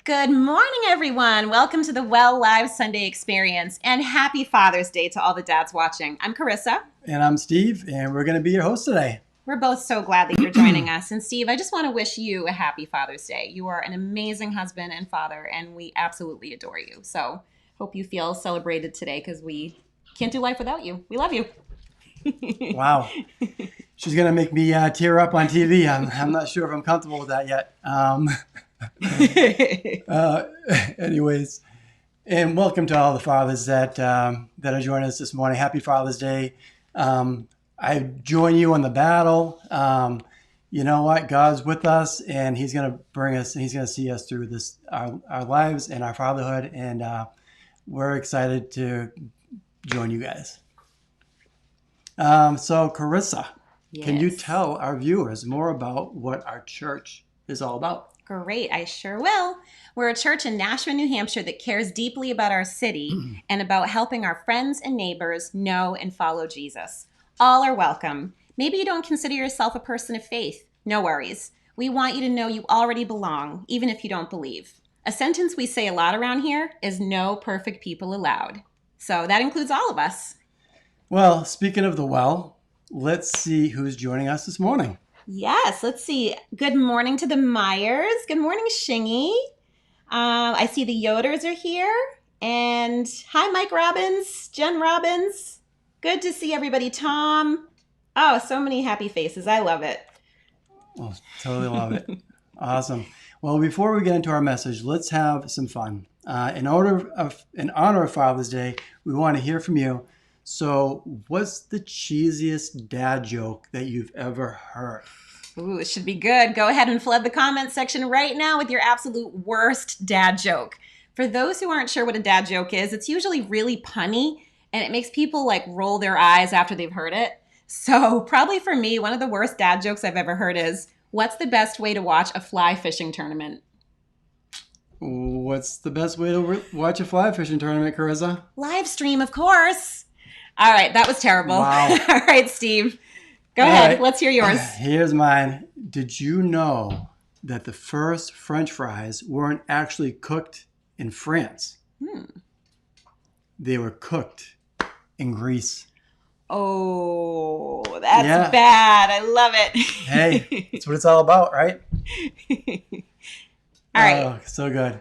Good morning, everyone. Welcome to the Well Live Sunday Experience, and happy Father's Day to all the dads watching. I'm Carissa. And I'm Steve, and we're going to be your host today. We're both so glad that you're joining us. And Steve, I just want to wish you a happy Father's Day. You are an amazing husband and father, and we absolutely adore you. So hope you feel celebrated today because we can't do life without you. We love you. Wow. She's going to make me tear up on TV. I'm not sure if I'm comfortable with that yet. Anyways, and welcome to all the fathers that are joining us this morning. Happy Father's Day. I join you on the battle. You know what? God's with us, and He's going to bring us, and He's going to see us through this, our lives and our fatherhood. And we're excited to join you guys. So Carissa, Yes. Can you tell our viewers more about what our church is all about? Great, I sure will. We're a church in Nashua, New Hampshire that cares deeply about our city and about helping our friends and neighbors know and follow Jesus. All are welcome. Maybe you don't consider yourself a person of faith. No worries. We want you to know you already belong, even if you don't believe. A sentence we say a lot around here is no perfect people allowed. So that includes all of us. Well, speaking of the well, let's see who's joining us this morning. Yes, let's see. Good morning to the Myers. Good morning, Shingy. I see the Yoders are here. And hi, Mike Robbins, Jen Robbins. Good to see everybody. Tom. Oh, so many happy faces. I love it. Oh, totally love it. Awesome. Well, before we get into our message, let's have some fun. In honor of Father's Day, we want to hear from you. So what's the cheesiest dad joke that you've ever heard? Ooh, it should be good. Go ahead and flood the comment section right now with your absolute worst dad joke. For those who aren't sure what a dad joke is, it's usually really punny and it makes people like roll their eyes after they've heard it. So probably for me, one of the worst dad jokes I've ever heard is, what's the best way to watch a fly fishing tournament? What's the best way to watch a fly fishing tournament, Carissa? Live stream, of course. All right, that was terrible. Wow. All right, Steve. Go ahead. Right. Let's hear yours. Here's mine. Did you know that the first French fries weren't actually cooked in France? They were cooked in Greece. Oh, that's bad. I love it. Hey, that's what it's all about, right? All right. Oh, so good.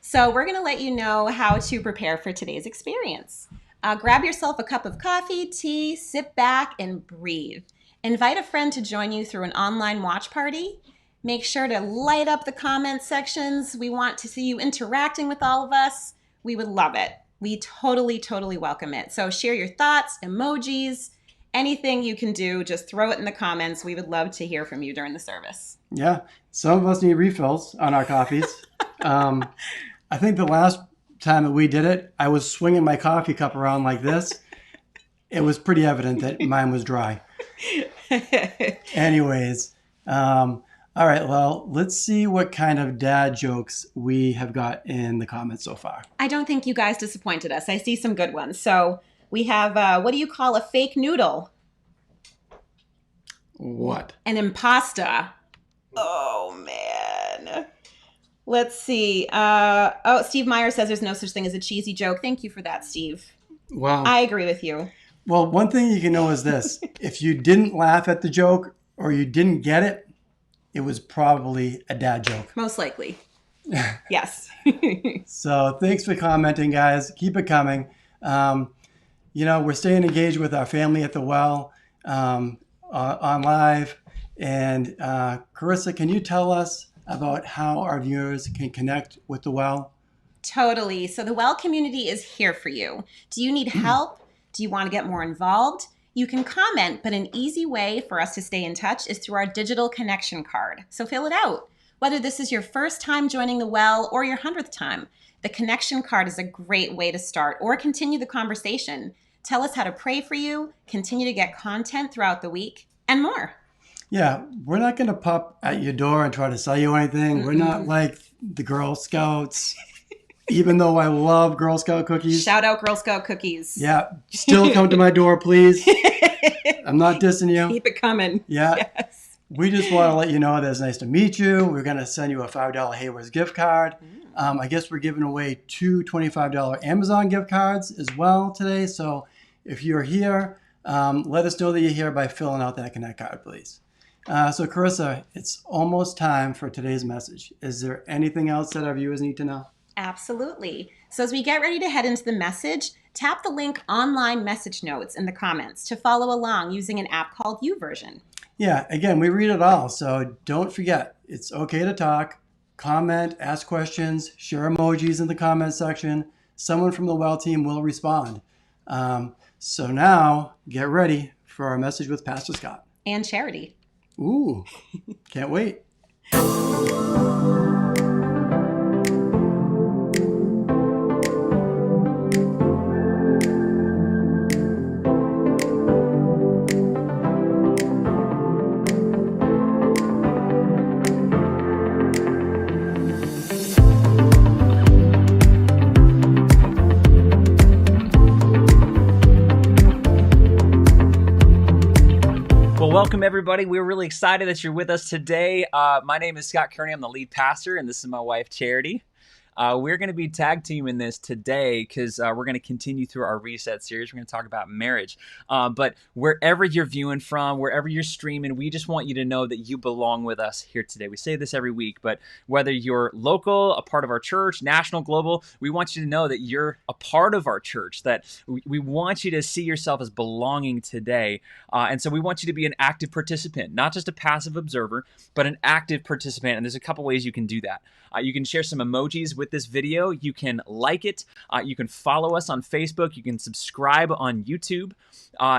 So we're going to let you know how to prepare for today's experience. Grab yourself a cup of coffee, tea, sit back, and breathe. Invite a friend to join you through an online watch party. Make sure to light up the comment sections. We want to see you interacting with all of us. We would love it. We totally welcome it. So share your thoughts, emojis, anything you can do. Just throw it in the comments. We would love to hear from you during the service. Yeah, some of us need refills on our coffees. I think the last time that we did it, I was swinging my coffee cup around like this. It was pretty evident that mine was dry. Anyways, all right, well, let's see what kind of dad jokes we have got in the comments so far. I don't think you guys disappointed us. I see some good ones. So we have, what do you call a fake noodle? What? An impasta. Oh, man. Let's see. Steve Meyer says there's no such thing as a cheesy joke. Thank you for that, Steve. Wow. I agree with you. Well, one thing you can know is this. If you didn't laugh at the joke or you didn't get it, it was probably a dad joke. Most likely. Yes. So thanks for commenting, guys. Keep it coming. We're staying engaged with our family at the well on live. And Carissa, can you tell us about how our viewers can connect with the well? Totally. So the well community is here for you. Do you need help? Do you want to get more involved? You can comment, but an easy way for us to stay in touch is through our digital connection card. So fill it out. Whether this is your first time joining the well or your 100th time, the connection card is a great way to start or continue the conversation. Tell us how to pray for you, continue to get content throughout the week, and more. Yeah, we're not going to pop at your door and try to sell you anything. We're not like the Girl Scouts, even though I love Girl Scout cookies. Shout out Girl Scout cookies. Yeah, still come to my door, please. I'm not dissing you. Keep it coming. Yeah. Yes. We just want to let you know that it's nice to meet you. We're going to send you a $5 Hayward's gift card. I guess we're giving away two $25 Amazon gift cards as well today. So if you're here, let us know that you're here by filling out that Connect card, please. So Carissa, it's almost time for today's message. Is there anything else that our viewers need to know? Absolutely. So as we get ready to head into the message, tap the link online message notes in the comments to follow along using an app called YouVersion. Yeah, again, we read it all. So don't forget, it's okay to talk, comment, ask questions, share emojis in the comment section. Someone from the Well team will respond. So now get ready for our message with Pastor Scott. And Charity. Ooh, can't wait. Welcome, everybody. We're really excited that you're with us today. My name is Scott Kearney. I'm the lead pastor, and this is my wife, Charity. We're going to be tag teaming this today because we're going to continue through our Reset series. We're going to talk about marriage. But wherever you're viewing from, wherever you're streaming, we just want you to know that you belong with us here today. We say this every week, but whether you're local, a part of our church, national, global, we want you to know that you're a part of our church, that we want you to see yourself as belonging today. And so we want you to be an active participant, not just a passive observer, but an active participant. And there's a couple ways you can do that. You can share some emojis with this video. You can like it. You can follow us on Facebook. You can subscribe on YouTube.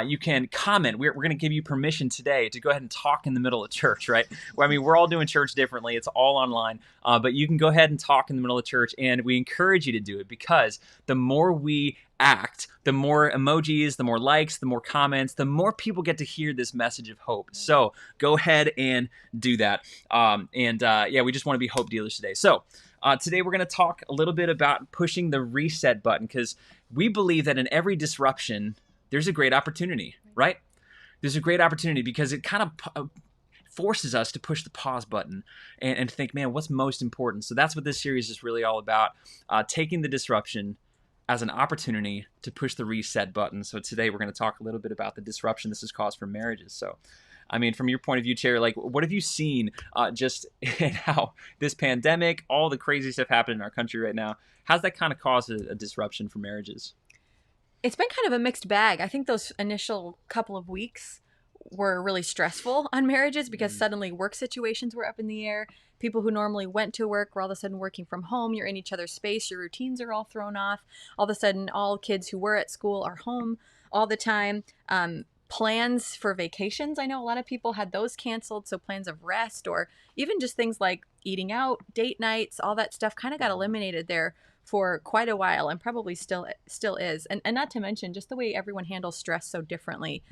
You can comment. We're going to give you permission today to go ahead and talk in the middle of church, right? Well, I mean, we're all doing church differently. It's all online. But you can go ahead and talk in the middle of church, and we encourage you to do it because the more we act, the more emojis, the more likes, the more comments, the more people get to hear this message of hope. So go ahead and do that. Yeah, we just want to be hope dealers today. So today we're going to talk a little bit about pushing the reset button because we believe that in every disruption, there's a great opportunity, right? There's a great opportunity because it kind of forces us to push the pause button and think, man, what's most important? So that's what this series is really all about, taking the disruption as an opportunity to push the reset button. So today we're going to talk a little bit about the disruption this has caused for marriages. So, I mean, from your point of view, Cherry, like, what have you seen just in how this pandemic, all the crazy stuff happening in our country right now, how's that kind of caused a disruption for marriages? It's been kind of a mixed bag. I think those initial couple of weeks were really stressful on marriages because suddenly work situations were up in the air. People who normally went to work were all of a sudden working from home. You're in each other's space. Your routines are all thrown off. All of a sudden, all kids who were at school are home all the time. Plans for vacations. I know a lot of people had those canceled. So plans of rest or even just things like eating out, date nights, all that stuff kind of got eliminated there for quite a while and probably still is. And not to mention just the way everyone handles stress so differently.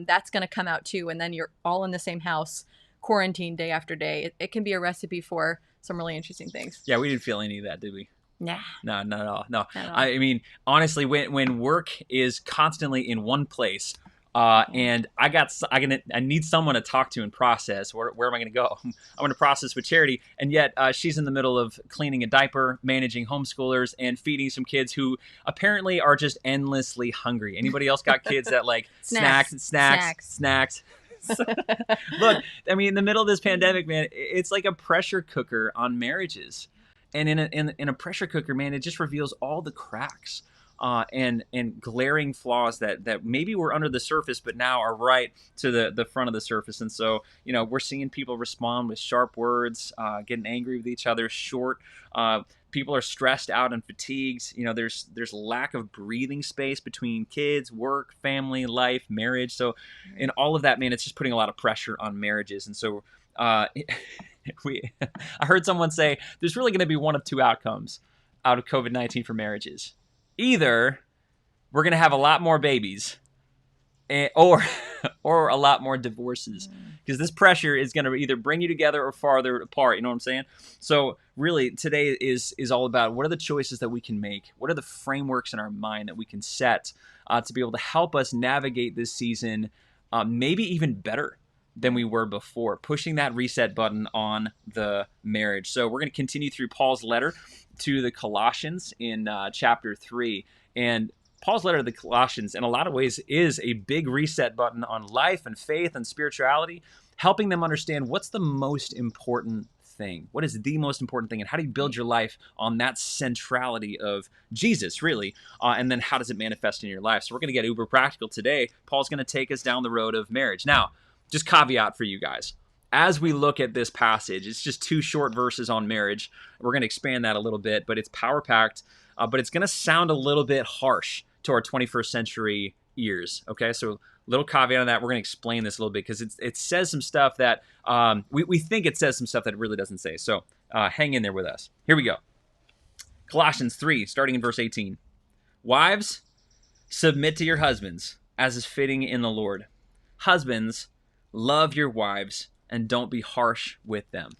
That's going to come out too. And then you're all in the same house, quarantine day after day. It can be a recipe for some really interesting things. Yeah, we didn't feel any of that, did we? Nah. No, not at all. No. Not at all. I mean, honestly, when work is constantly in one place, and I need someone to talk to and process. Where am I going to go? I'm going to process with Charity, and yet she's in the middle of cleaning a diaper, managing homeschoolers, and feeding some kids who apparently are just endlessly hungry. Anybody else got kids that like snacks? Look, I mean, in the middle of this pandemic, man, it's like a pressure cooker on marriages, and in a pressure cooker, man, it just reveals all the cracks. And glaring flaws that maybe were under the surface, but now are right to the front of the surface. And so, you know, we're seeing people respond with sharp words, getting angry with each other, short. People are stressed out and fatigued. You know, there's lack of breathing space between kids, work, family, life, marriage. So in all of that, man, it's just putting a lot of pressure on marriages. And so I heard someone say there's really going to be one of two outcomes out of COVID-19 for marriages. Either we're going to have a lot more babies or a lot more divorces because this pressure is going to either bring you together or farther apart. You know what I'm saying? So really today is all about what are the choices that we can make? What are the frameworks in our mind that we can set to be able to help us navigate this season maybe even better than we were before, pushing that reset button on the marriage. So we're going to continue through Paul's letter to the Colossians in chapter 3. And Paul's letter to the Colossians, in a lot of ways, is a big reset button on life and faith and spirituality, helping them understand what's the most important thing. What is the most important thing? And how do you build your life on that centrality of Jesus, really? And then how does it manifest in your life? So we're going to get uber practical today. Paul's going to take us down the road of marriage. Now, just caveat for you guys. As we look at this passage, it's just 2 short verses on marriage. We're going to expand that a little bit, but it's power-packed, but it's going to sound a little bit harsh to our 21st century ears, okay? So little caveat on that. We're going to explain this a little bit because it says some stuff that we think it says some stuff that it really doesn't say. So hang in there with us. Here we go. Colossians 3, starting in verse 18. Wives, submit to your husbands as is fitting in the Lord. Husbands, love your wives and don't be harsh with them.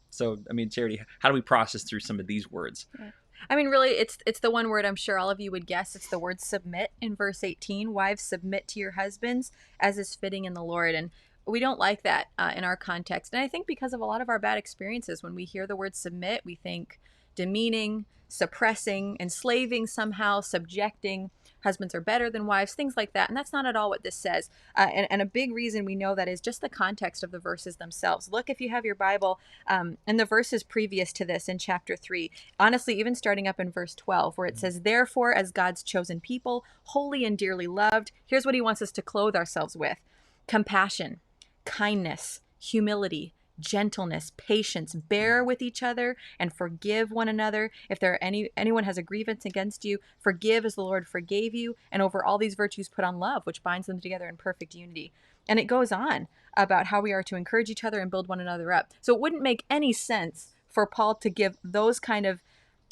So, I mean, Charity, how do we process through some of these words? Yeah. I mean, really, it's the one word I'm sure all of you would guess. It's the word submit in verse 18. Wives, submit to your husbands as is fitting in the Lord. And we don't like that in our context. And I think because of a lot of our bad experiences, when we hear the word submit, we think demeaning, suppressing, enslaving somehow, subjecting. Husbands are better than wives, things like that. And that's not at all what this says. And a big reason we know that is just the context of the verses themselves. Look, if you have your Bible, in the verses previous to this in chapter 3, honestly, even starting up in verse 12, where it says, therefore, as God's chosen people, holy and dearly loved, here's what he wants us to clothe ourselves with: compassion, kindness, humility, gentleness, patience, bear with each other and forgive one another. If anyone has a grievance against you, forgive as the Lord forgave you. And over all these virtues put on love, which binds them together in perfect unity. And it goes on about how we are to encourage each other and build one another up. So it wouldn't make any sense for Paul to give those kind of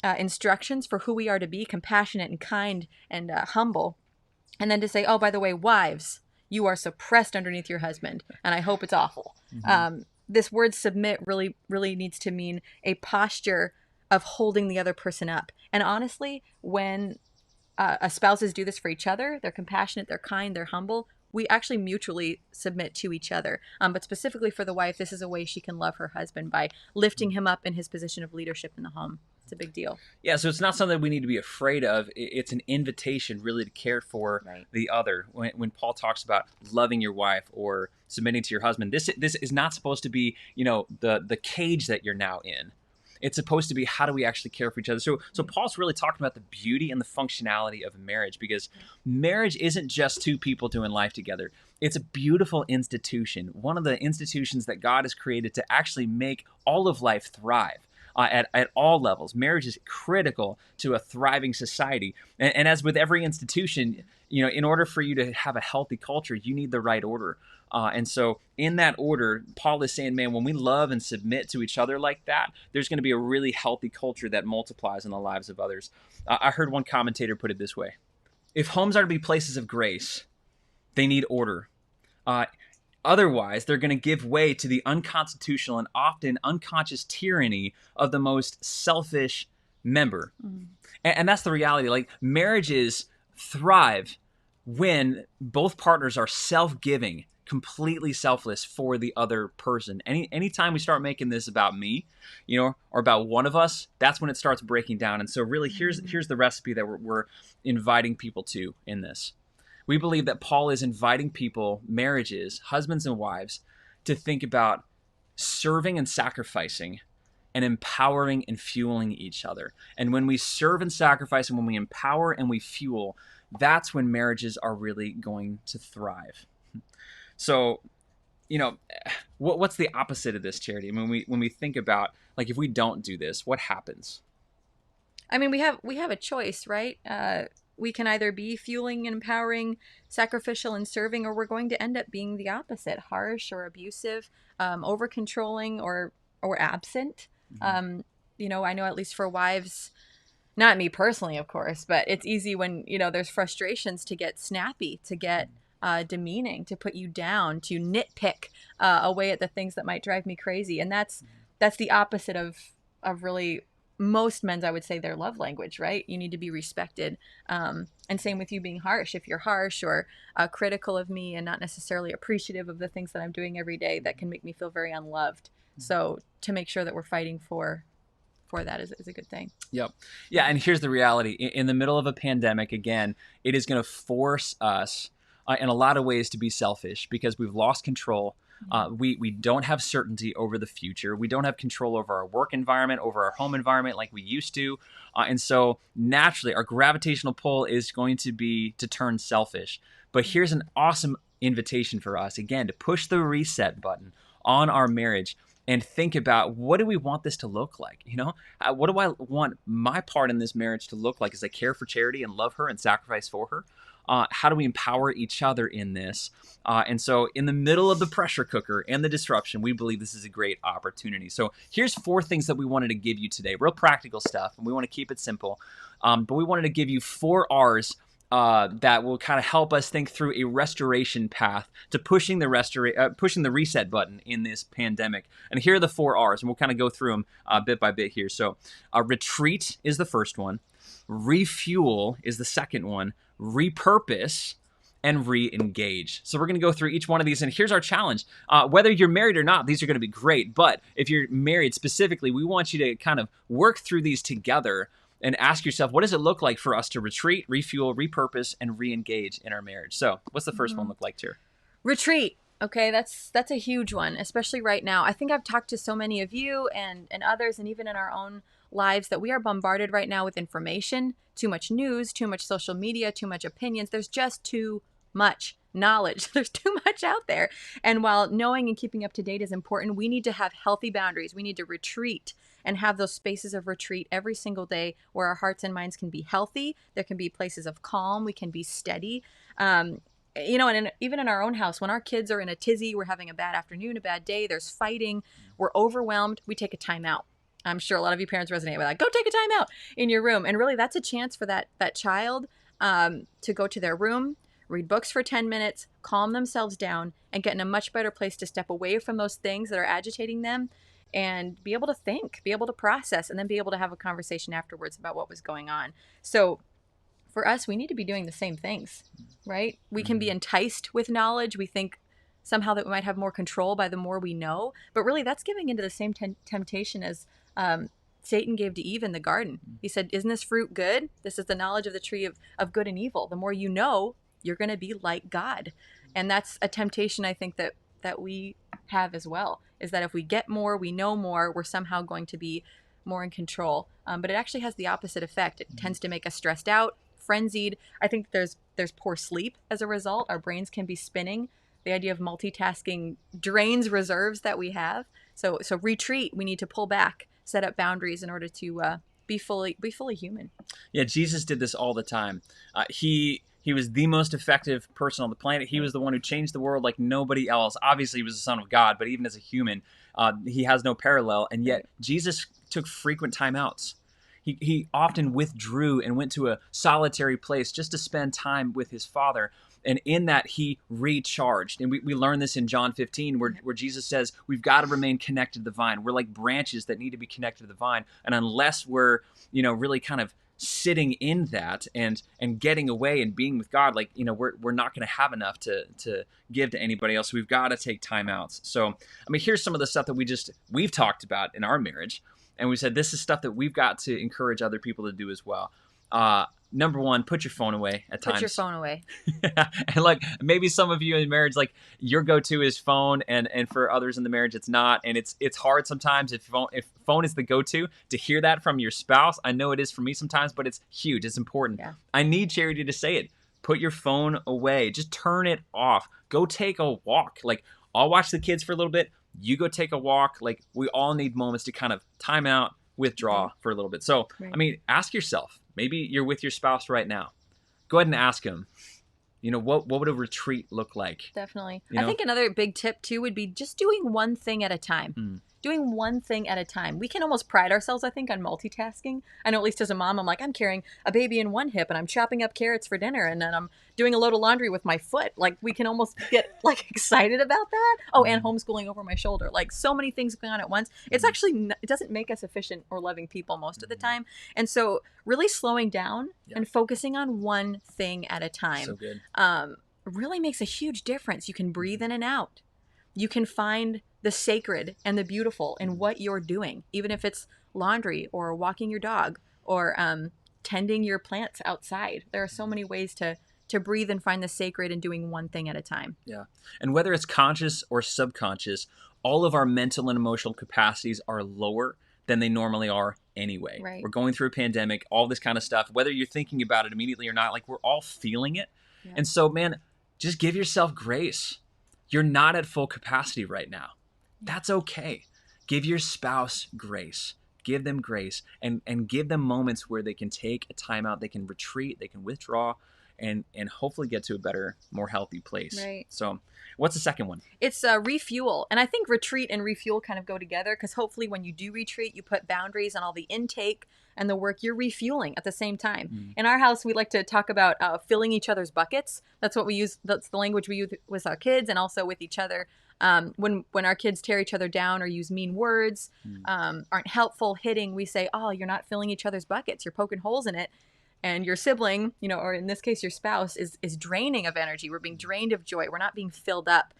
instructions for who we are to be, compassionate and kind and humble, and then to say, oh, by the way, wives, you are suppressed underneath your husband, and I hope it's awful. Mm-hmm. This word submit really, really needs to mean a posture of holding the other person up. And honestly, when spouses do this for each other, they're compassionate, they're kind, they're humble, we actually mutually submit to each other. But specifically for the wife, this is a way she can love her husband by lifting him up in his position of leadership in the home. It's a big deal. Yeah, so it's not something we need to be afraid of. It's an invitation really to care for the other. When Paul talks about loving your wife or submitting to your husband, this is not supposed to be, the cage that you're now in. It's supposed to be, how do we actually care for each other? So Paul's really talking about the beauty and the functionality of marriage, because marriage isn't just 2 people doing life together. It's a beautiful institution, one of the institutions that God has created to actually make all of life thrive. At all levels. Marriage is critical to a thriving society. And as with every institution, in order for you to have a healthy culture, you need the right order. And so in that order, Paul is saying, man, when we love and submit to each other like that, there's going to be a really healthy culture that multiplies in the lives of others. I heard one commentator put it this way: if homes are to be places of grace, they need order. Otherwise, they're going to give way to the unconstitutional and often unconscious tyranny of the most selfish member. Mm. And that's the reality. Like, marriages thrive when both partners are self-giving, completely selfless for the other person. Anytime we start making this about me, or about one of us, that's when it starts breaking down. And so really, here's the recipe that we're inviting people to in this. We believe that Paul is inviting people, marriages, husbands and wives, to think about serving and sacrificing and empowering and fueling each other. And when we serve and sacrifice and when we empower and we fuel, that's when marriages are really going to thrive. So, what's the opposite of this, Charity? I mean, when we think about, like, if we don't do this, what happens? I mean, we have a choice, right? We can either be fueling and empowering, sacrificial and serving, or we're going to end up being the opposite: harsh or abusive, over controlling or absent. Mm-hmm. I know, at least for wives, not me personally, of course, but it's easy when, there's frustrations to get snappy, to get demeaning, to put you down, to nitpick away at the things that might drive me crazy. And that's the opposite of really most men's, I would say, their love language, right? You need to be respected. And same with you being harsh. If you're harsh or critical of me and not necessarily appreciative of the things that I'm doing every day, that can make me feel very unloved. So to make sure that we're fighting for that is a good thing. Yep. Yeah, and here's the reality. In the middle of a pandemic, again, it is going to force us in a lot of ways to be selfish because we've lost control. We don't have certainty over the future. We don't have control over our work environment, over our home environment like we used to. And so naturally, our gravitational pull is going to be to turn selfish. But here's an awesome invitation for us, again, to push the reset button on our marriage and think about, what do we want this to look like? You know, what do I want my part in this marriage to look like as I care for Charity and love her and sacrifice for her? How do we empower each other in this? And so in the middle of the pressure cooker and the disruption, we believe this is a great opportunity. So here's 4 things that we wanted to give you today, real practical stuff, and we want to keep it simple. But we wanted to give you 4 R's that will kind of help us think through a restoration path to pushing the reset button in this pandemic. And here are the 4 R's, and we'll kind of go through them bit by bit here. So retreat is the first one. Refuel is the second one. Repurpose, and re-engage. So we're going to go through each one of these, and here's our challenge. Whether you're married or not, these are going to be great, but if you're married specifically, we want you to kind of work through these together and ask yourself, what does it look like for us to retreat, refuel, repurpose, and re-engage in our marriage? So what's the first one look like, Tyr? Retreat. Okay, that's a huge one, especially right now. I think I've talked to so many of you and others, and even in our own lives, that we are bombarded right now with information, too much news, too much social media, too much opinions. There's just too much knowledge. There's too much out there. And while knowing and keeping up to date is important, we need to have healthy boundaries. We need to retreat and have those spaces of retreat every single day where our hearts and minds can be healthy. There can be places of calm. We can be steady. You know, and even in our own house, when our kids are in a tizzy, we're having a bad afternoon, a bad day, there's fighting, we're overwhelmed, we take a time out. I'm sure a lot of you parents resonate with that. Go take a time out in your room. And really, that's a chance for that child to go to their room, read books for 10 minutes, calm themselves down, and get in a much better place to step away from those things that are agitating them and be able to think, be able to process, and then be able to have a conversation afterwards about what was going on. So for us, we need to be doing the same things, right? We can be enticed with knowledge. We think somehow that we might have more control by the more we know, but really that's giving into the same temptation as Satan gave to Eve in the garden. He said, isn't this fruit good? This is the knowledge of the tree of good and evil. The more you know, you're going to be like God. And that's a temptation I think that we have as well, is that if we get more, we know more, we're somehow going to be more in control. But it actually has the opposite effect. It tends to make us stressed out, frenzied. I think there's poor sleep as a result. Our brains can be spinning. The idea of multitasking drains reserves that we have. So retreat. We need to pull back, set up boundaries in order to be fully human. Yeah, Jesus did this all the time. He was the most effective person on the planet. He was the one who changed the world like nobody else. Obviously, he was the Son of God, but even as a human, he has no parallel. And yet, Jesus took frequent timeouts. He often withdrew and went to a solitary place just to spend time with his Father. And in that, he recharged. And we learn this in John 15, where Jesus says, we've got to remain connected to the vine. We're like branches that need to be connected to the vine. And unless we're, really kind of sitting in that and getting away and being with God, we're not going to have enough to give to anybody else. We've got to take time outs. So, here's some of the stuff that we've talked about in our marriage. And we said, this is stuff that we've got to encourage other people to do as well. Number one, put your phone away at times. Put your phone away. And maybe some of you in marriage, your go-to is phone, and for others in the marriage, it's not. And it's hard sometimes if phone is the go-to to hear that from your spouse. I know it is for me sometimes, but it's huge. It's important. Yeah. I need Charity to say it. Put your phone away. Just turn it off. Go take a walk. I'll watch the kids for a little bit. You go take a walk. We all need moments to kind of time out, withdraw for a little bit. So, right. Ask yourself, maybe you're with your spouse right now. Go ahead and ask him, what would a retreat look like? Definitely. I think another big tip too would be just doing one thing at a time. doing one thing at a time. We can almost pride ourselves, I think, on multitasking. I know, at least as a mom, I'm like, I'm carrying a baby in one hip and I'm chopping up carrots for dinner and then I'm doing a load of laundry with my foot. Like, we can almost get like excited about that. Oh, and homeschooling over my shoulder. Like, so many things going on at once. It's actually, it doesn't make us efficient or loving people most of the time. And so really slowing down and focusing on one thing at a time. So good. Really makes a huge difference. You can breathe in and out. You can find the sacred and the beautiful in what you're doing, even if it's laundry or walking your dog or tending your plants outside. There are so many ways to breathe and find the sacred in doing one thing at a time. Yeah. And whether it's conscious or subconscious, all of our mental and emotional capacities are lower than they normally are anyway. Right. We're going through a pandemic, all this kind of stuff, whether you're thinking about it immediately or not, like we're all feeling it. Yeah. And so, man, just give yourself grace. You're not at full capacity right now. That's okay. Give your spouse grace. Give them grace and give them moments where they can take a time out, they can retreat, they can withdraw, and hopefully get to a better, more healthy place. Right. So what's the second one? It's refuel. And I think retreat and refuel kind of go together because hopefully when you do retreat, you put boundaries on all the intake and the work. You're refueling at the same time. In our house, we like to talk about filling each other's buckets. That's what we use. That's the language we use with our kids and also with each other. When our kids tear each other down or use mean words, aren't helpful, hitting, we say, oh, you're not filling each other's buckets. You're poking holes in it. And your sibling, or in this case, your spouse is draining of energy. We're being drained of joy. We're not being filled up.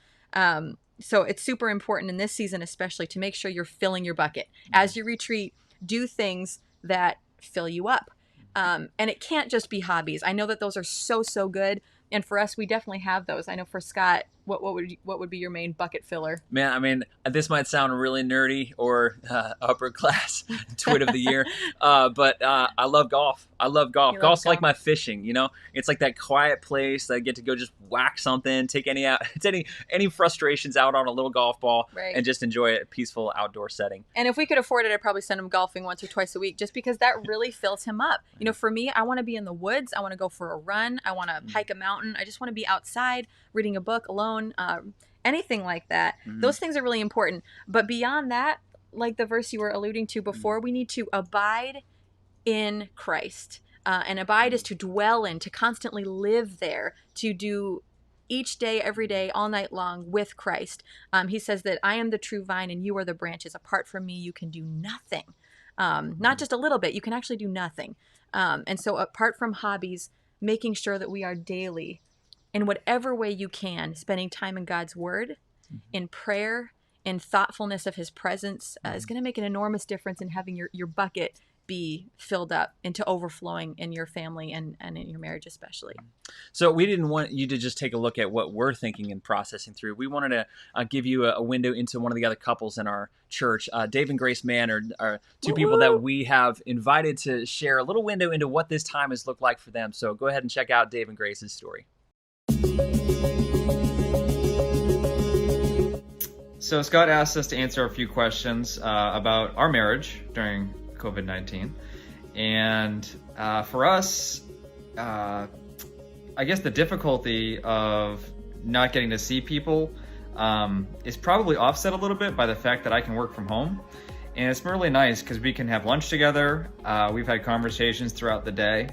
So it's super important in this season, especially, to make sure you're filling your bucket. As you retreat, do things that fill you up. And it can't just be hobbies. I know that those are so good. And for us, we definitely have those. I know for Scott, what would be your main bucket filler? Man, I mean, this might sound really nerdy or upper class twit of the year, but I love golf. I love golf. Golf's like my fishing, It's like that quiet place that I get to go just whack something, take any frustrations out on a little golf ball, right, and just enjoy a peaceful outdoor setting. And if we could afford it, I'd probably send him golfing once or twice a week just because that really fills him up. For me, I want to be in the woods. I want to go for a run. I want to hike a mountain. I just want to be outside reading a book alone, anything like that. Those things are really important. But beyond that, like the verse you were alluding to before, we need to abide in Christ. And abide is to dwell in, to constantly live there, to do each day, every day, all night long with Christ. He says that I am the true vine and you are the branches. Apart from me, you can do nothing. Not just a little bit, you can actually do nothing. And so apart from hobbies, making sure that we are daily, in whatever way you can, spending time in God's word, in prayer, in thoughtfulness of his presence is going to make an enormous difference in having your bucket be filled up into overflowing in your family and in your marriage especially. So we didn't want you to just take a look at what we're thinking and processing through. We wanted to give you a window into one of the other couples in our church. Dave and Grace Mann are two people that we have invited to share a little window into what this time has looked like for them. So go ahead and check out Dave and Grace's story. So Scott asked us to answer a few questions about our marriage during COVID-19. And for us, I guess the difficulty of not getting to see people is probably offset a little bit by the fact that I can work from home. And it's really nice because we can have lunch together. We've had conversations throughout the day.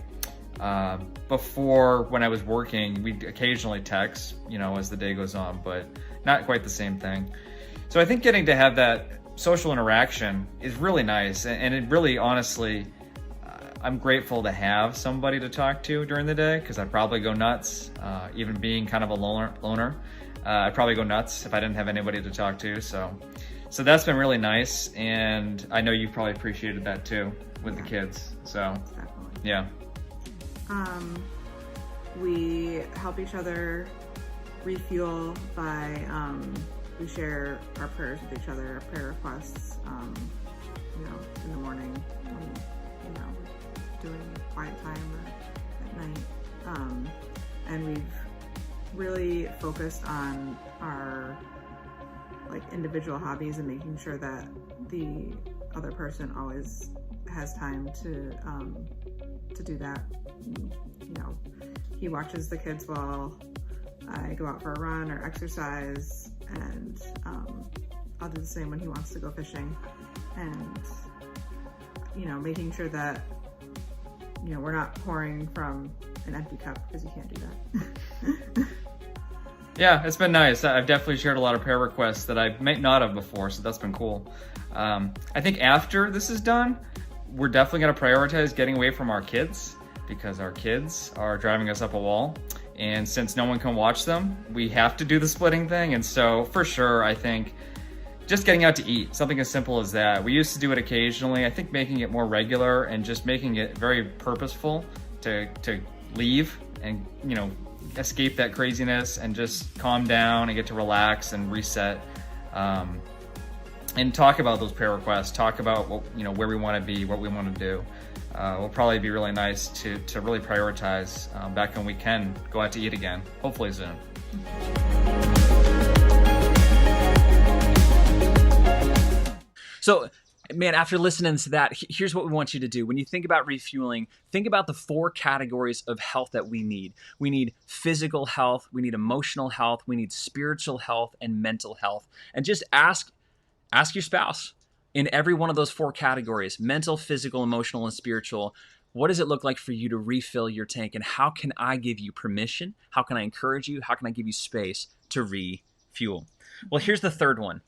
Before, when I was working, we'd occasionally text, as the day goes on, but not quite the same thing. So I think getting to have that social interaction is really nice. And it really, honestly, I'm grateful to have somebody to talk to during the day because I'd probably go nuts, even being kind of a loner. I'd probably go nuts if I didn't have anybody to talk to. So that's been really nice. And I know you probably appreciated that too with the kids. So, definitely. Yeah. We help each other refuel by, we share our prayers with each other, our prayer requests, in the morning when, doing quiet time or at night. And we've really focused on our individual hobbies and making sure that the other person always has time to do that. He watches the kids while I go out for a run or exercise, and I'll do the same when he wants to go fishing. And, making sure that, we're not pouring from an empty cup, because you can't do that. Yeah, it's been nice. I've definitely shared a lot of prayer requests that I might not have before, so that's been cool. I think after this is done, we're definitely going to prioritize getting away from our kids, because our kids are driving us up a wall. And since no one can watch them, we have to do the splitting thing. And so for sure, I think just getting out to eat, something as simple as that. We used to do it occasionally. I think making it more regular and just making it very purposeful to leave and, escape that craziness and just calm down and get to relax and reset. And talk about those prayer requests, talk about what, where we want to be, what we want to do. Will probably be really nice to really prioritize back when we can go out to eat again, hopefully soon. So, man, after listening to that, here's what we want you to do. When you think about refueling, think about the 4 categories of health that we need. We need physical health, we need emotional health, we need spiritual health, and mental health. And just ask your spouse in every one of those 4 categories, mental, physical, emotional, and spiritual, what does it look like for you to refill your tank? And how can I give you permission? How can I encourage you? How can I give you space to refuel? Well, here's the third one.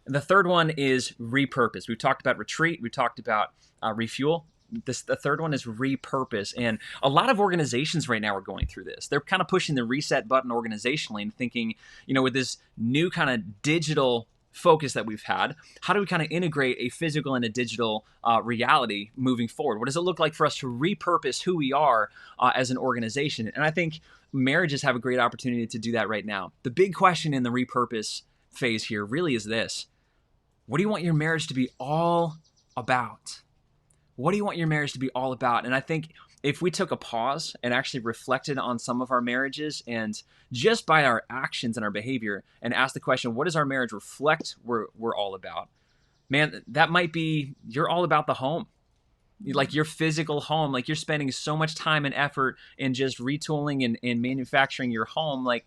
The third one is repurpose. We've talked about retreat. We talked about refuel. The third one is repurpose. And a lot of organizations right now are going through this. They're kind of pushing the reset button organizationally and thinking, with this new kind of digital focus that we've had, how do we kind of integrate a physical and a digital reality moving forward? What does it look like for us to repurpose who we are as an organization? And I think marriages have a great opportunity to do that right now. The big question in the repurpose phase here really is this: what do you want your marriage to be all about? What do you want your marriage to be all about? And I think if we took a pause and actually reflected on some of our marriages and just by our actions and our behavior and asked the question, what does our marriage reflect we're all about? Man, that might be, you're all about the home. Like your physical home, like you're spending so much time and effort in just retooling and manufacturing your home. Like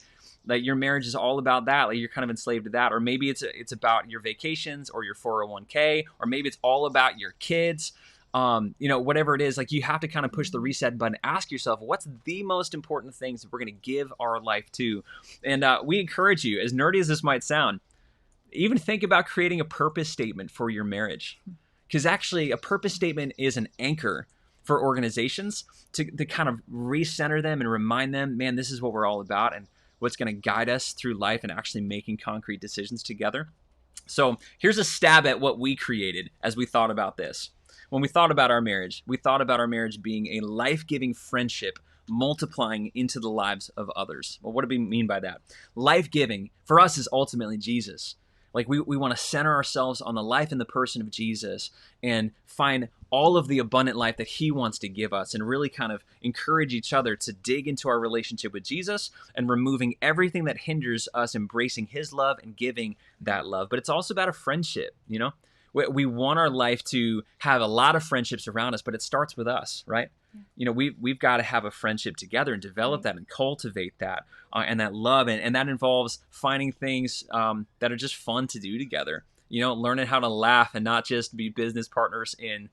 your marriage is all about that. Like you're kind of enslaved to that. Or maybe it's about your vacations or your 401k, or maybe it's all about your kids. Whatever it is, like you have to kind of push the reset button, ask yourself, what's the most important things that we're going to give our life to? And we encourage you, as nerdy as this might sound, even think about creating a purpose statement for your marriage. Because actually a purpose statement is an anchor for organizations to kind of recenter them and remind them, man, this is what we're all about and what's going to guide us through life and actually making concrete decisions together. So here's a stab at what we created as we thought about this. When we thought about our marriage, we thought about our marriage being a life-giving friendship multiplying into the lives of others. Well, what do we mean by that? Life-giving for us is ultimately Jesus. Like we want to center ourselves on the life and the person of Jesus and find all of the abundant life that he wants to give us and really kind of encourage each other to dig into our relationship with Jesus and removing everything that hinders us embracing his love and giving that love. But it's also about a friendship, We want our life to have a lot of friendships around us, but it starts with us, right? Yeah. We've got to have a friendship together and develop that and cultivate that and that love. And that involves finding things that are just fun to do together, learning how to laugh and not just be business partners in,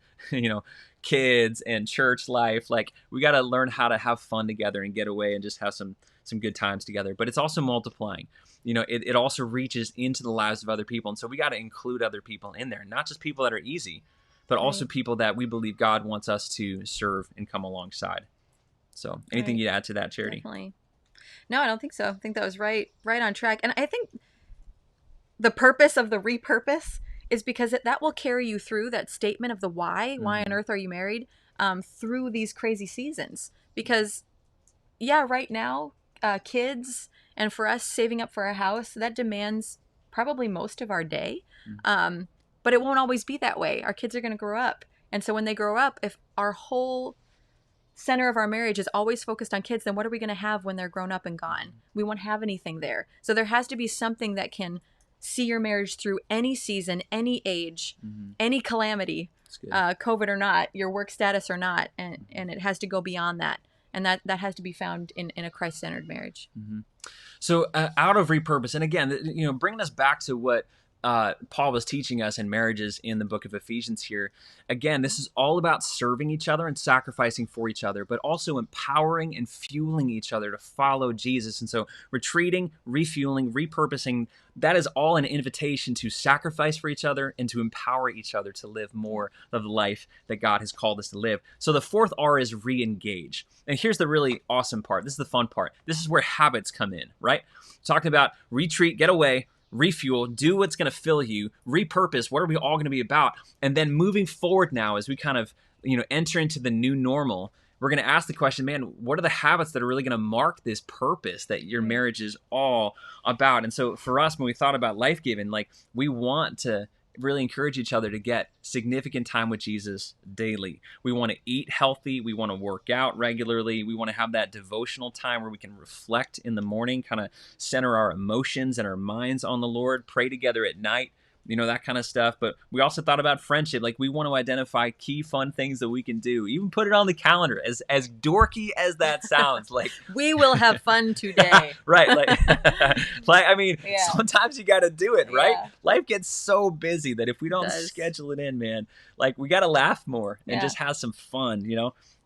kids and church life. Like we got to learn how to have fun together and get away and just have some good times together. But it's also multiplying. It also reaches into the lives of other people. And so we got to include other people in there, not just people that are easy, but also people that we believe God wants us to serve and come alongside. So anything you'd add to that, Charity? Definitely. No, I don't think so. I think that was right on track. And I think the purpose of the repurpose is because that will carry you through that statement of the why on earth are you married, through these crazy seasons. Because right now, kids and for us saving up for a house, that demands probably most of our day. But it won't always be that way. Our kids are going to grow up. And so when they grow up, if our whole center of our marriage is always focused on kids, then what are we going to have when they're grown up and gone? We won't have anything there. So there has to be something that can see your marriage through any season, any age, any calamity, COVID or not, your work status or not. And it has to go beyond that. And that has to be found in a Christ-centered marriage. So out of repurpose, and again, bringing us back to what Paul was teaching us in marriages in the book of Ephesians here. Again, this is all about serving each other and sacrificing for each other, but also empowering and fueling each other to follow Jesus. And so retreating, refueling, repurposing, that is all an invitation to sacrifice for each other and to empower each other to live more of the life that God has called us to live. So the fourth R is re-engage. And here's the really awesome part. This is the fun part. This is where habits come in, right? Talking about retreat, get away, refuel, do what's going to fill you, repurpose, what are we all going to be about? And then moving forward now, as we kind of, enter into the new normal, we're going to ask the question, man, what are the habits that are really going to mark this purpose that your marriage is all about? And so for us, when we thought about life giving, like, we want to really encourage each other to get significant time with Jesus daily. We want to eat healthy. We want to work out regularly. We want to have that devotional time where we can reflect in the morning, kind of center our emotions and our minds on the Lord, pray together at night, that kind of stuff. But we also thought about friendship. Like, we want to identify key fun things that we can do, even put it on the calendar, as dorky as that sounds. Like, we will have fun today. Right. Sometimes you got to do it, right? Yeah. Life gets so busy that if we don't schedule it in, man, like, we got to laugh more and just have some fun,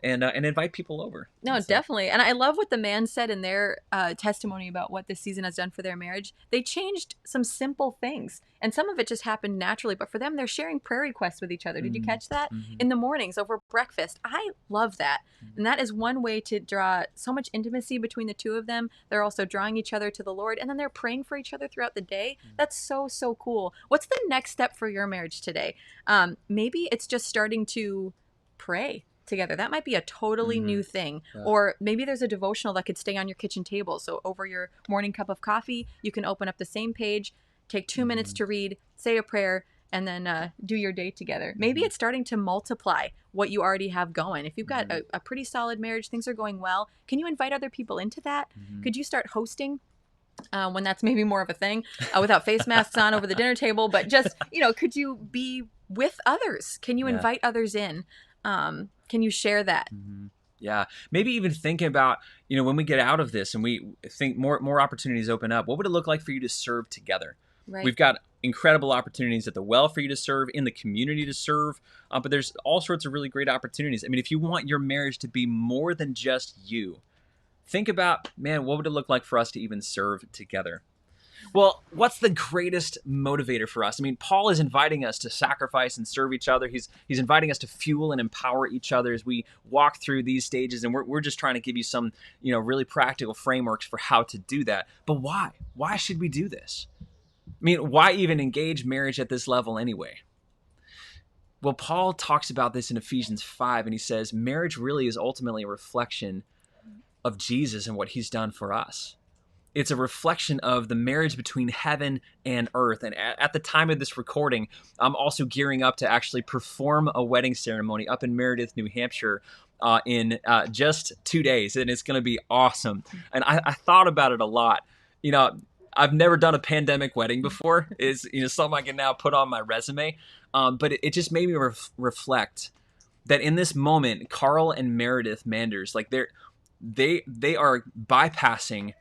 and invite people over. No, definitely. And I love what the man said in their testimony about what this season has done for their marriage. They changed some simple things, and some of it just happened naturally. But for them, they're sharing prayer requests with each other. Did you catch that? In the mornings over breakfast? I love that. And that is one way to draw so much intimacy between the two of them. They're also drawing each other to the Lord, and then they're praying for each other throughout the day. That's so, so cool. What's the next step for your marriage today? Maybe it's just starting to pray together. That might be a totally new thing. Yeah. Or maybe there's a devotional that could stay on your kitchen table. So over your morning cup of coffee, you can open up the same page, take 2 minutes to read, say a prayer, and then do your day together. Maybe it's starting to multiply what you already have going. If you've got a pretty solid marriage, things are going well, can you invite other people into that? Could you start hosting when that's maybe more of a thing, without face masks on over the dinner table, but just, could you be with others? Can you invite others in? Can you share that? Yeah. Maybe even thinking about, when we get out of this and we think more opportunities open up, what would it look like for you to serve together? Right. We've got incredible opportunities at the well for you to serve, in the community to serve, but there's all sorts of really great opportunities. I mean, if you want your marriage to be more than just you, think about, man, what would it look like for us to even serve together? Well, what's the greatest motivator for us? I mean, Paul is inviting us to sacrifice and serve each other. He's inviting us to fuel and empower each other as we walk through these stages. And we're just trying to give you some, really practical frameworks for how to do that. But why? Why should we do this? I mean, why even engage marriage at this level anyway? Well, Paul talks about this in Ephesians 5, and he says marriage really is ultimately a reflection of Jesus and what he's done for us. It's a reflection of the marriage between heaven and earth. And at the time of this recording, I'm also gearing up to actually perform a wedding ceremony up in Meredith, New Hampshire, in just 2 days. And it's going to be awesome. And I thought about it a lot. I've never done a pandemic wedding before. It's something I can now put on my resume. But it just made me reflect that in this moment, Carl and Meredith Manders, like they are bypassing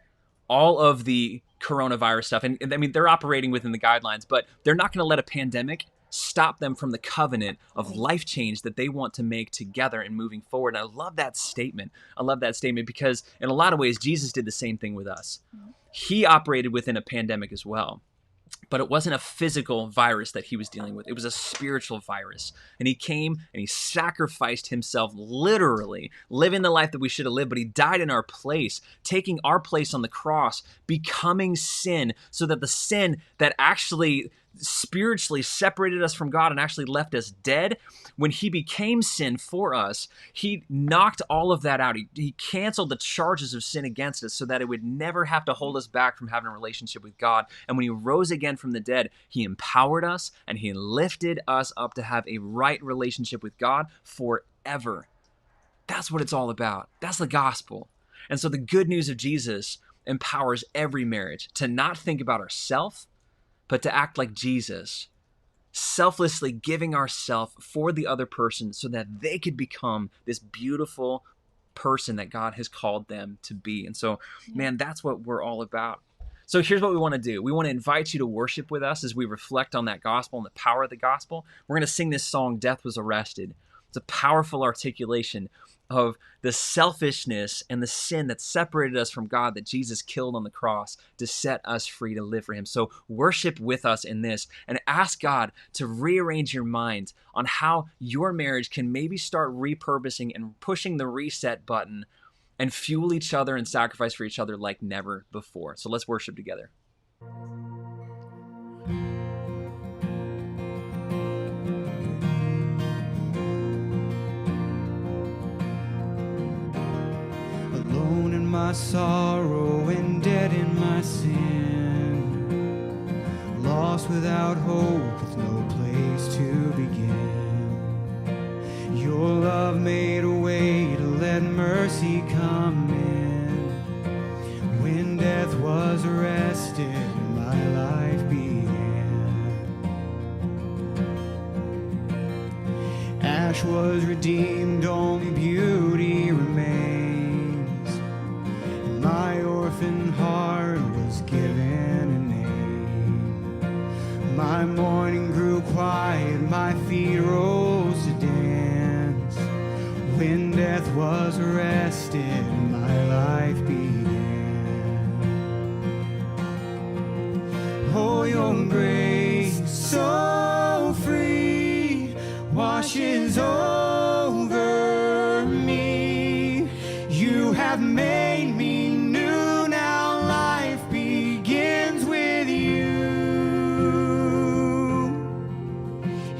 all of the coronavirus stuff. And I mean, they're operating within the guidelines, but they're not going to let a pandemic stop them from the covenant of life change that they want to make together and moving forward. And I love that statement. I love that statement because in a lot of ways, Jesus did the same thing with us. He operated within a pandemic as well. But it wasn't a physical virus that he was dealing with. It was a spiritual virus. And he came and he sacrificed himself, literally living the life that we should have lived, but he died in our place, taking our place on the cross, becoming sin, so that the sin that actually spiritually separated us from God and actually left us dead, when he became sin for us, he knocked all of that out. He canceled the charges of sin against us so that it would never have to hold us back from having a relationship with God. And when he rose again from the dead, he empowered us and he lifted us up to have a right relationship with God forever. That's what it's all about. That's the gospel. And so the good news of Jesus empowers every marriage to not think about ourselves, but to act like Jesus, selflessly giving ourselves for the other person so that they could become this beautiful person that God has called them to be. And so, man, that's what we're all about. So here's what we want to do. We want to invite you to worship with us as we reflect on that gospel and the power of the gospel. We're going to sing this song, Death Was Arrested. It's a powerful articulation of the selfishness and the sin that separated us from God that Jesus killed on the cross to set us free to live for him. So worship with us in this and ask God to rearrange your minds on how your marriage can maybe start repurposing and pushing the reset button and fuel each other and sacrifice for each other like never before. So let's worship together. Alone in my sorrow and dead in my sin, lost without hope with no place to begin. Your love made a way to let mercy come in. When death was arrested, my life began. Ash was redeemed, only beauty remains. And my orphan heart was given a name. My mourning grew quiet, my feet rose to dance. When death was arrested, my life began. Oh, your grace so free washes over me. You have made me new, now life begins with you.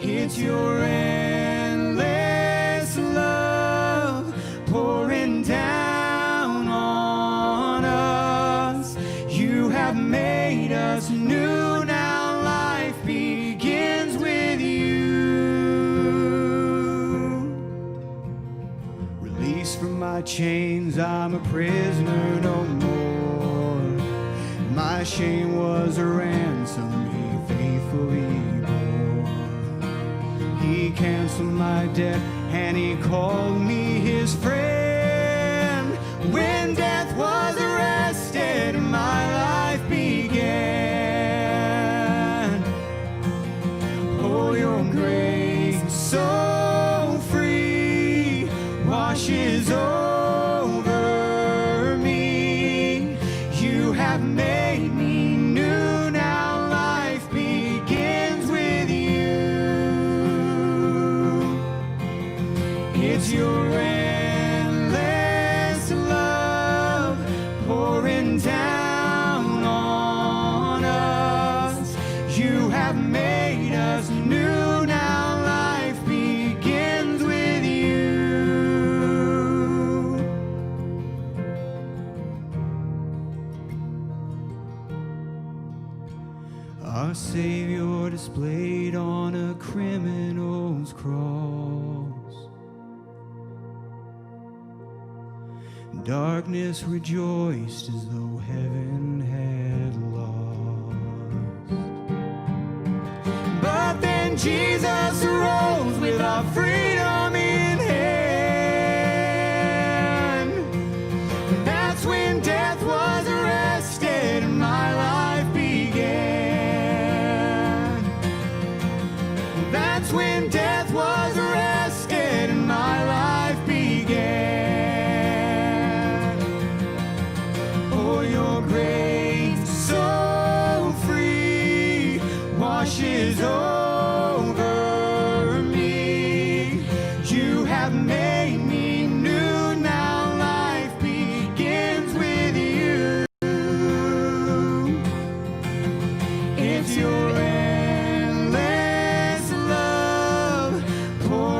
It's your endless love pouring down on us. You have made us new, now life begins with you. Released from my chains, I'm a prisoner no more. My shame was a ransom he faithfully bore. He canceled my debt and he called me his friend. When death was arrested, my life began. Oh, your grace so free washes over me. You have made me new, now life begins with you. It's your endless love pouring down on us. You have made us new, now life begins with you. Our Savior displayed on a criminal's cross. Darkness rejoiced as though heaven had lost. But then Jesus arose with our freedom in hand. That's when death was arrested and my life began. That's when death was arrested and my life began. Oh, your grace so free washes over me. You have made me new, now life begins with you. It's your endless love pouring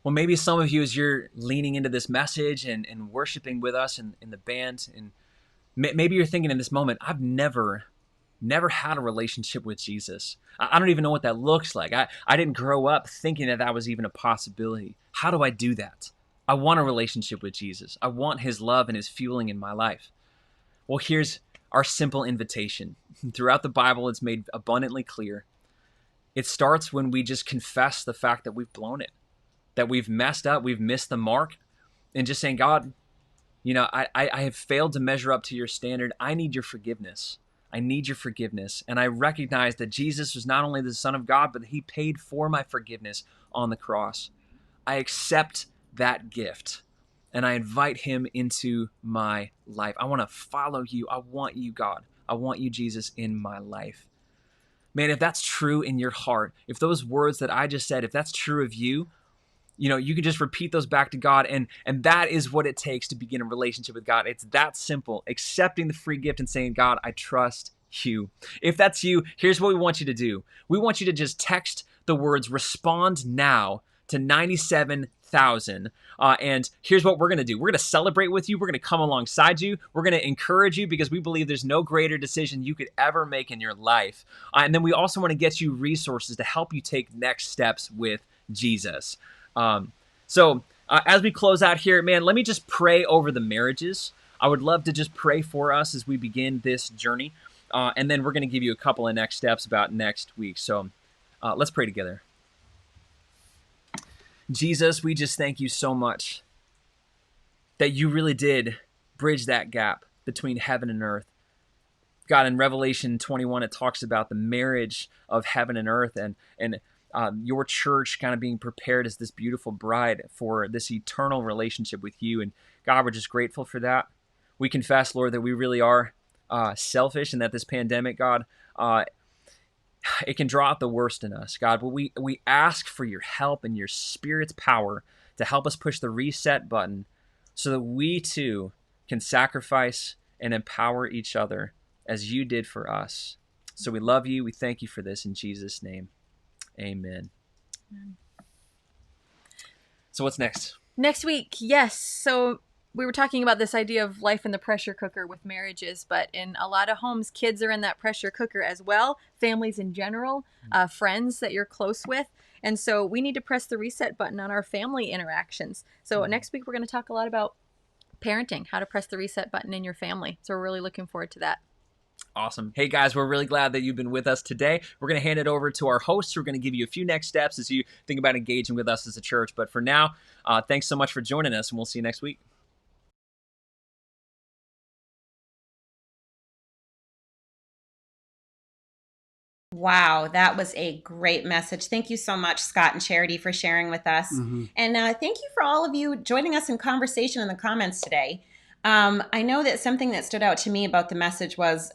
Well, maybe some of you, as you're leaning into this message and worshiping with us in the band, and maybe you're thinking in this moment, I've never had a relationship with Jesus. I don't even know what that looks like. I didn't grow up thinking that was even a possibility. How do I do that? I want a relationship with Jesus. I want his love and his fueling in my life. Well, here's our simple invitation. Throughout the Bible, it's made abundantly clear. It starts when we just confess the fact that we've blown it, that we've messed up, we've missed the mark, and just saying, God, I have failed to measure up to your standard. I need your forgiveness. I need your forgiveness. And I recognize that Jesus was not only the Son of God, but he paid for my forgiveness on the cross. I accept that gift and I invite him into my life. I want to follow you. I want you, God. I want you, Jesus, in my life. Man, if that's true in your heart, if those words that I just said, if that's true of you, you can just repeat those back to God, and that is what it takes to begin a relationship with God. It's that simple, accepting the free gift and saying, God, I trust you. If that's you, here's what we want you to do. We want you to just text the words "respond now" to 97,000. And here's what we're going to do. We're going to celebrate with you. We're going to come alongside you. We're going to encourage you because we believe there's no greater decision you could ever make in your life. And then we also want to get you resources to help you take next steps with Jesus. So as we close out here, man, let me just pray over the marriages. I would love to just pray for us as we begin this journey. And then we're going to give you a couple of next steps about next week. So let's pray together. Jesus, we just thank you so much that you really did bridge that gap between heaven and earth. God, in Revelation 21, it talks about the marriage of heaven and earth, and your church kind of being prepared as this beautiful bride for this eternal relationship with you. And God, we're just grateful for that. We confess, Lord, that we really are selfish, and that this pandemic, God, it can draw out the worst in us, God. But we ask for your help and your Spirit's power to help us push the reset button so that we too can sacrifice and empower each other as you did for us. So we love you. We thank you for this in Jesus' name. Amen. So what's next? Next week, yes. So we were talking about this idea of life in the pressure cooker with marriages, but in a lot of homes, kids are in that pressure cooker as well, families in general, friends that you're close with. And so we need to press the reset button on our family interactions. So next week, we're going to talk a lot about parenting, how to press the reset button in your family. So we're really looking forward to that. Awesome. Hey guys, we're really glad that you've been with us today. We're going to hand it over to our hosts who are going to give you a few next steps as you think about engaging with us as a church. But for now, thanks so much for joining us, and we'll see you next week. Wow, that was a great message. Thank you so much, Scott and Charity, for sharing with us. And thank you for all of you joining us in conversation in the comments today. I know that something that stood out to me about the message was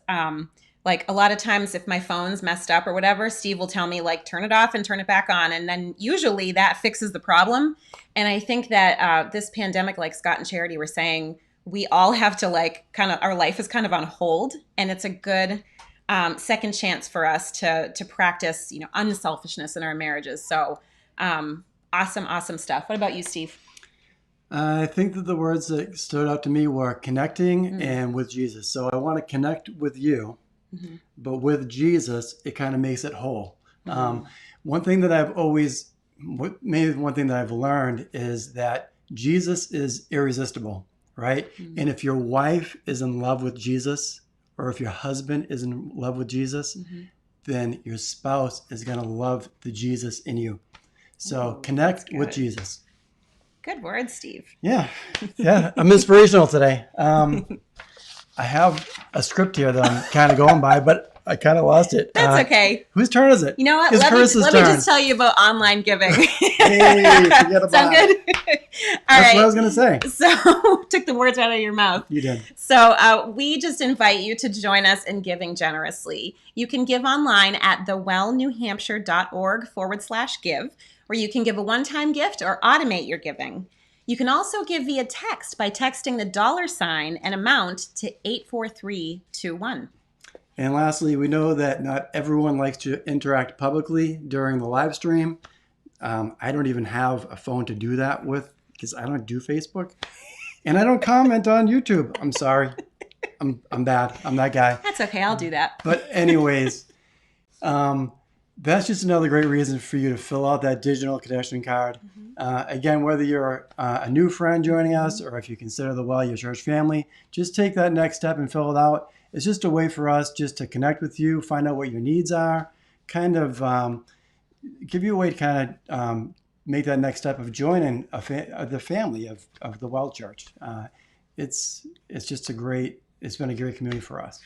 like a lot of times if my phone's messed up or whatever, Steve will tell me like turn it off and turn it back on. And then usually that fixes the problem. And I think that this pandemic, like Scott and Charity were saying, we all have to like kind of, our life is kind of on hold, and it's a good second chance for us to practice, unselfishness in our marriages. So awesome stuff. What about you, Steve? I think that the words that stood out to me were connecting and with Jesus. So I want to connect with you, but with Jesus, it kind of makes it whole. One thing that I've learned is that Jesus is irresistible, right? And if your wife is in love with Jesus, or if your husband is in love with Jesus, then your spouse is going to love the Jesus in you. So connect with Jesus. Good word, Steve. Yeah, I'm inspirational today. I have a script here that I'm kind of going by, but I kind of lost it. That's okay. Whose turn is it? You know what? It's Let Carissa's me turn. just tell you about online giving. Hey, forget about Sound it. good? All That's right. what I was going to say. So took the words out of your mouth. You did. So we just invite you to join us in giving generously. You can give online at thewellnewhampshire.org/give, where you can give a one-time gift or automate your giving. You can also give via text by texting the $ and amount to 84321. And lastly, we know that not everyone likes to interact publicly during the live stream. I don't even have a phone to do that with because I don't do Facebook and I don't comment on YouTube. I'm sorry. I'm bad. I'm that guy. That's okay. I'll do that. But anyways, that's just another great reason for you to fill out that digital connection card. Again, whether you're a new friend joining us or if you consider the Well your church family, just take that next step and fill it out. It's just a way for us just to connect with you, find out what your needs are, kind of give you a way to kind of make that next step of joining the family of the Well Church. It's just it's been a great community for us.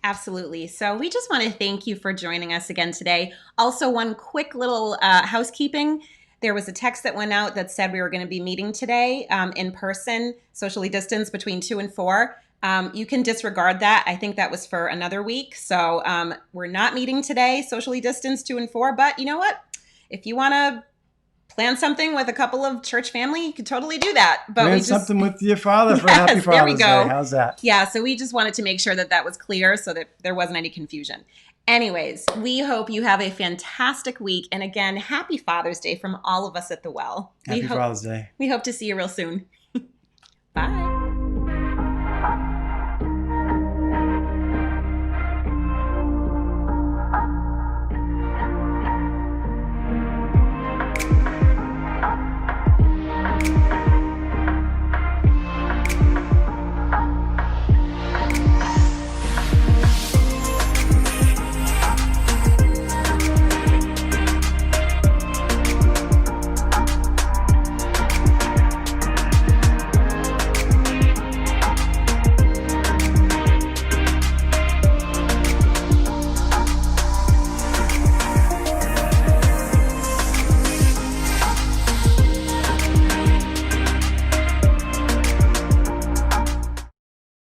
Absolutely. So we just want to thank you for joining us again today. Also, one quick little housekeeping. There was a text that went out that said we were going to be meeting today in person, socially distanced between 2 and 4. You can disregard that. I think that was for another week. So we're not meeting today, socially distanced 2 and 4. But you know what? If you want to plan something with a couple of church family, you could totally do that. But plan something with your father for Happy Yes, there we Father's go. Day. How's that? Yeah, so we just wanted to make sure that that was clear so that there wasn't any confusion. Anyways, we hope you have a fantastic week. And again, happy Father's Day from all of us at the Well. Happy Father's Day. We hope to see you real soon. Bye.